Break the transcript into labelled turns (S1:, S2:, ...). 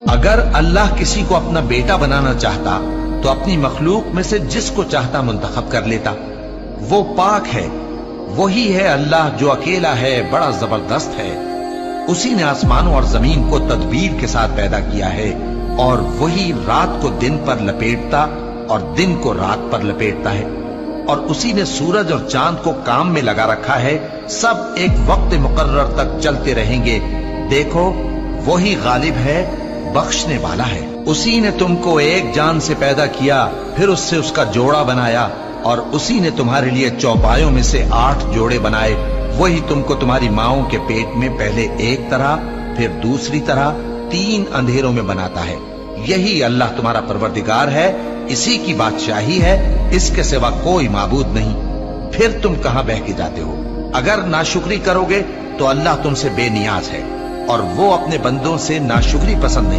S1: اگر اللہ کسی کو اپنا بیٹا بنانا چاہتا تو اپنی مخلوق میں سے جس کو چاہتا منتخب کر لیتا۔ وہ پاک ہے، وہی ہے اللہ جو اکیلا ہے، بڑا زبردست ہے۔ اسی نے آسمانوں اور زمین کو تدبیر کے ساتھ پیدا کیا ہے، اور وہی رات کو دن پر لپیٹتا اور دن کو رات پر لپیٹتا ہے، اور اسی نے سورج اور چاند کو کام میں لگا رکھا ہے، سب ایک وقت مقرر تک چلتے رہیں گے۔ دیکھو وہی غالب ہے، بخشنے والا ہے۔ اسی نے تم کو ایک جان سے پیدا کیا، پھر اس سے اس کا جوڑا بنایا، اور اسی نے تمہارے لیے چوپایوں میں سے 8 جوڑے بنائے۔ وہی تم کو تمہاری ماؤں کے پیٹ میں پہلے ایک طرح، پھر دوسری طرح 3 اندھیروں میں بناتا ہے۔ یہی اللہ تمہارا پروردگار ہے، اسی کی بادشاہی ہے، اس کے سوا کوئی معبود نہیں۔ پھر تم کہاں بہہ کے جاتے ہو؟ اگر ناشکری کرو گے تو اللہ تم سے بے نیاز ہے، اور وہ اپنے بندوں سے ناشکری پسند نہیں